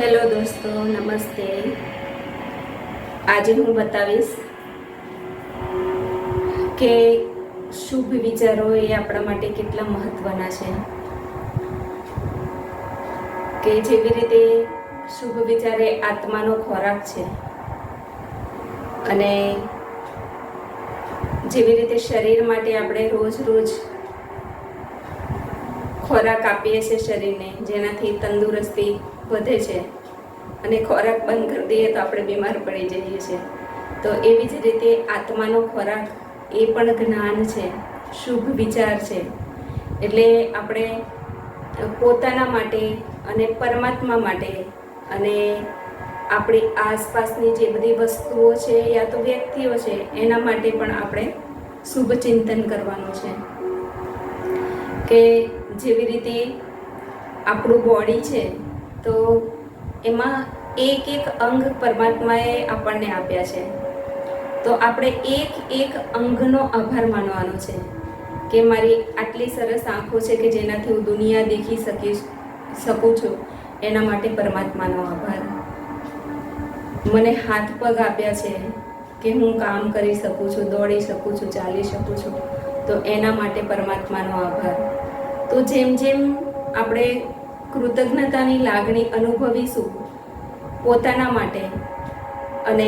Hello દોસ્તો, નમસ્તે. આજે હું બતાવીશ કે શુભ વિચારો એ આપણા માટે કેટલા મહત્વના છે. કે જેવી રીતે શુભ વિચાર એ આત્માનો ખોરાક છે અને જેવી રીતે શરીર માટે આપણે રોજ રોજ ખોરાક આપીએ છીએ શરીરને, જેનાથી તંદુરસ્તી વધે છે અને ખોરાક બંધ કરી દઈએ તો આપણે બીમાર પડી જઈએ છીએ. તો એવી જ રીતે આત્માનો ખોરાક એ પણ જ્ઞાન છે, શુભ વિચાર છે. એટલે આપણે પોતાના માટે અને પરમાત્મા માટે અને આપણી આસપાસની જે બધી વસ્તુઓ છે યા તો વ્યક્તિઓ છે એના માટે પણ આપણે શુભ ચિંતન કરવાનું છે. કે જેવી રીતે આપણું બોડી છે તો એમાં એક એક અંગ પરમાત્માએ આપણને આપ્યા છે. તો આપણે એક એક અંગનો આભાર માનવાનો છે કે મારી આટલી સરસ આંખો છે કે જેનાથી હું દુનિયા દેખી શકું છું, એના માટે પરમાત્માનો આભાર. મને હાથ પગ આપ્યા છે કે હું કામ કરી શકું છું, દોડી શકું છું, ચાલી શકું છું, તો એના માટે પરમાત્માનો આભાર. તો જેમ જેમ આપણે કૃતજ્ઞતાની લાગણી અનુભવીશું પોતાના માટે અને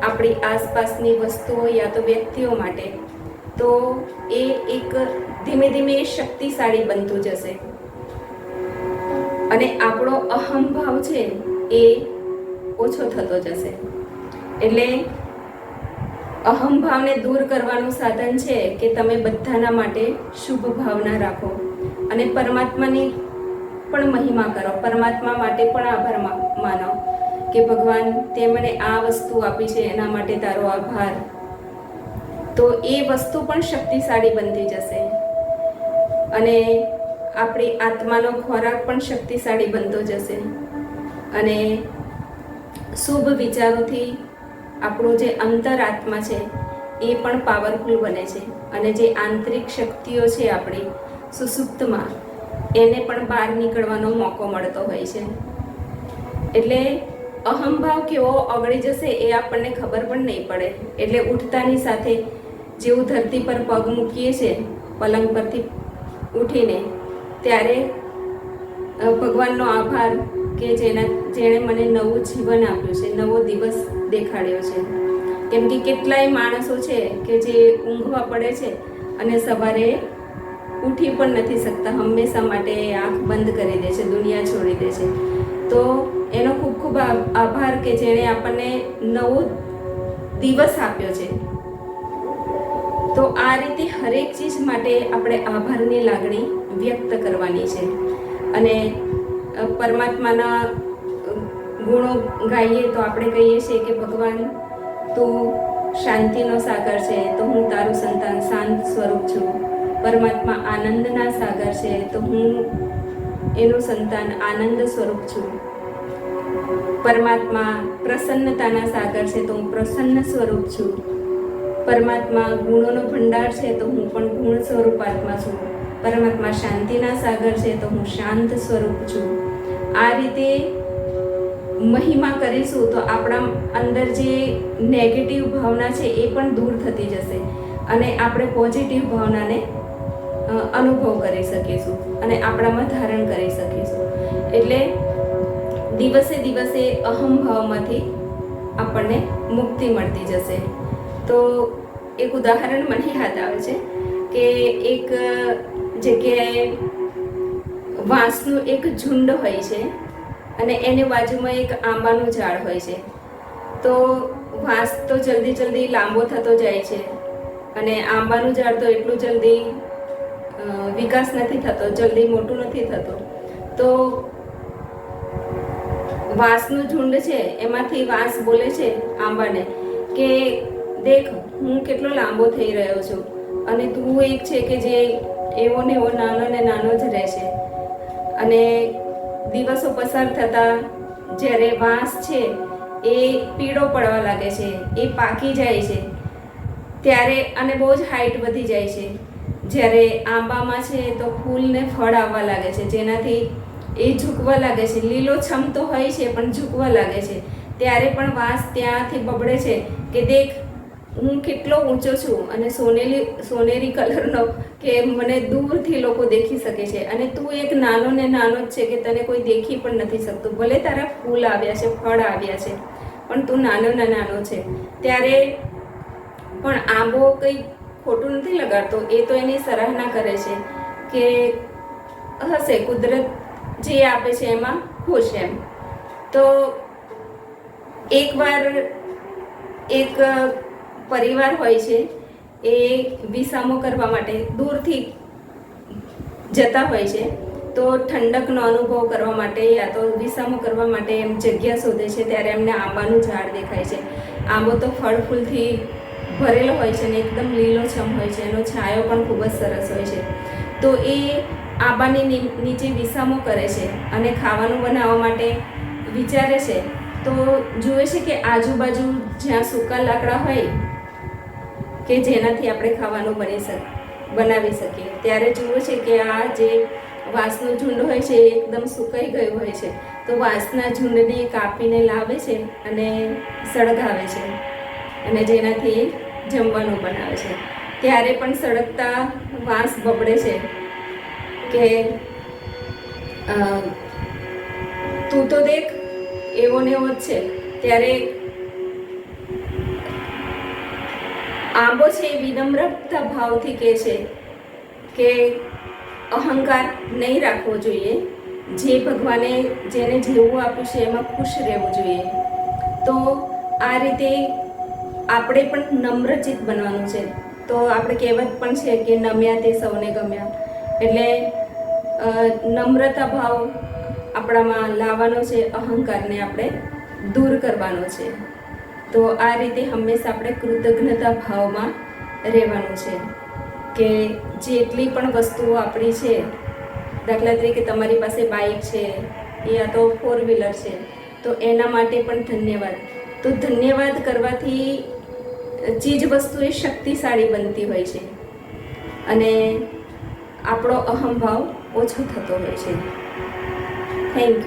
આપણી આસપાસની વસ્તુઓ યા તો વ્યક્તિઓ માટે, તો એ એક ધીમે ધીમે શક્તિશાળી બનતું જશે અને આપણો અહંભાવ છે એ ઓછો થતો જશે. એટલે અહંભાવને દૂર કરવાનું સાધન છે કે તમે બધાના માટે શુભ ભાવના રાખો અને પરમાત્માની પણ મહિમા કરો, પરમાત્મા માટે પણ આભાર માનો કે ભગવાન તે મને આ વસ્તુ આપી છે એના માટે તારો આભાર. તો એ વસ્તુ પણ શક્તિશાળી બનતી જશે અને આપણી આત્માનો ખોરાક પણ શક્તિશાળી બનતો જશે અને શુભ વિચારોથી આપણું જે અંતરાત્મા છે એ પણ પાવરફુલ બને છે અને જે આંતરિક શક્તિઓ છે આપણી સુસુપ્તમાં, એને પણ બહાર નીકળવાનો મોકો મળતો હોય છે. એટલે અહંભાવ કેવો ઓગળી જશે એ આપણને ખબર પણ નહીં પડે. એટલે ઉઠતાની સાથે જેવું ધરતી પર પગ મૂકીએ છીએ પલંગ પરથી ઉઠીને, ત્યારે ભગવાનનો આભાર કે જેણે મને નવું જીવન આપ્યું છે, નવો દિવસ દેખાડ્યો છે. કેમ કે કેટલાય માણસો છે કે જે ઊંઘવા પડે છે અને સવારે ઉઠી પણ નથી શકતા, હંમેશા માટે આંખ બંધ કરી દે છે, દુનિયા છોડી દે છે. તો એનો ખૂબ ખૂબ આભાર કે જેણે આપણને નવો દિવસ આપ્યો છે. તો આ રીતે હરેક ચીજ માટે આપણે આભારની લાગણી વ્યક્ત કરવાની છે અને પરમાત્માના ગુણો ગાઈએ તો આપણે કહીએ છીએ કે ભગવાન તું શાંતિનો સાગર છે તો હું તારું સંતાન શાંત સ્વરૂપ છું. પરમાત્મા આનંદના સાગર છે તો હું એનું સંતાન આનંદ સ્વરૂપ છું. પરમાત્મા પ્રસન્નતાના સાગર છે તો હું પ્રસન્ન સ્વરૂપ છું. પરમાત્મા ગુણોનો ભંડાર છે તો હું પણ ગુણ સ્વરૂપાત્મા છું. પરમાત્મા શાંતિના સાગર છે તો હું શાંત સ્વરૂપ છું. આ રીતે મહિમા કરીશું તો આપણા અંદર જે નેગેટિવ ભાવના છે એ પણ દૂર થતી જશે અને આપણે પોઝિટિવ ભાવનાને અનુભવ કરી શકીશું અને આપણામાં ધારણ કરી શકીશું. એટલે દિવસે દિવસે અહંભાવમાંથી આપણને મુક્તિ મળતી જશે. તો એક ઉદાહરણ મને યાદ આવે છે કે એક જગ્યાએ વાંસનું એક ઝુંડ હોય છે અને એની બાજુમાં એક આંબાનું ઝાડ હોય છે. તો વાંસ તો જલ્દી લાંબો થતો જાય છે અને આંબાનું ઝાડ તો એટલું જલ્દી વિકાસ નથી થતો, જલ્દી મોટું નથી થતું. તો વાંસનું ઝુંડ છે એમાંથી વાંસ બોલે છે આંબાને કે દેખ હું કેટલો લાંબો થઈ રહ્યો છું અને તું એક છે કે જે એવો ને એવો નાનો ને નાનો જ રહેશે. અને દિવસો પસાર થતાં જ્યારે વાંસ છે એ પીળો પડવા લાગે છે, એ પાકી જાય છે ત્યારે અને બહુ જ હાઈટ વધી જાય છે. જ્યારે આંબામાં છે તો ફૂલ ને ફળ આવવા લાગે છે, જેનાથી એ ઝૂકવા લાગે છે. લીલોછમ તો હોય છે પણ ઝૂકવા લાગે છે. ત્યારે પણ વાંસ ત્યાંથી બબડે છે કે દેખ હું કેટલો ઊંચો છું અને સોનેરી કલરનો, કે મને દૂરથી લોકો દેખી શકે છે અને તું એક નાનો ને નાનો જ છે કે તને કોઈ દેખી પણ નથી શકતું. ભલે તારા ફૂલ આવ્યા છે, ફળ આવ્યા છે, પણ તું નાનો ને નાનો છે. ત્યારે પણ આંબો કંઈ ખોટું નથી લગાડતો, એ તો એની સરાહના કરે છે કે હશે કુદરત જે આપે છે એમાં ખુશ એમ. તો એકવાર એક પરિવાર હોય છે, એ વિસામો કરવા માટે દૂરથી જતા હોય છે. તો ઠંડકનો અનુભવ કરવા માટે યા તો વિસામો કરવા માટે એમ જગ્યા શોધે છે. ત્યારે એમને આંબાનું ઝાડ દેખાય છે. આંબો તો ફળ ફૂલથી ભરેલો હોય છે ને એકદમ લીલોછમ હોય છે. એનો છાંયો પણ ખૂબ જ સરસ હોય છે. તો એ આંબાની નીચે વિસામો કરે છે અને ખાવાનું બનાવવા માટે વિચારે છે. તો જુએ છે કે આજુબાજુ જ્યાં સૂકા લાકડા હોય કે જેનાથી આપણે ખાવાનું બનાવી શકીએ, ત્યારે જુએ છે કે આ જે વાંસનું ઝુંડ હોય છે એ એકદમ સુકાઈ ગયું હોય છે. તો વાંસના ઝુંડને કાપીને લાવે છે અને સળગાવે છે અને જેનાથી જમવાનું બનાવે છે. ત્યારે પણ સળગતા વાંસ બબડે છે કે તું તો દેખ એવો ને એવો જ છે. ત્યારે આંબો છે એ વિનમ્રતા ભાવથી કહે છે કે અહંકાર નહીં રાખવો જોઈએ. જે ભગવાને જેને જેવું આપ્યું છે એમાં ખુશ રહેવું જોઈએ. તો આ રીતે આપણે પણ નમ્રચિત બનવાનું છે. તો આપણે કહેવત પણ છે કે નમ્યા તે સૌને ગમ્યા. એટલે નમ્રતા ભાવ આપણામાં લાવવાનો છે, અહંકારને આપણે દૂર કરવાનો છે. તો આ રીતે હંમેશા આપણે કૃતજ્ઞતા ભાવમાં રહેવાનું છે કે જેટલી પણ વસ્તુઓ આપણી છે, દાખલા તરીકે તમારી પાસે બાઇક છે યા તો 4-વ્હીલર છે, તો એના માટે પણ ધન્યવાદ. તો ધન્યવાદ કરવાથી ચીજ વસ્તુ એ શક્તિશાળી બનતી હોય છે અને આપણો અહંભાવ ઓછો થતો હોય છે. Thank you.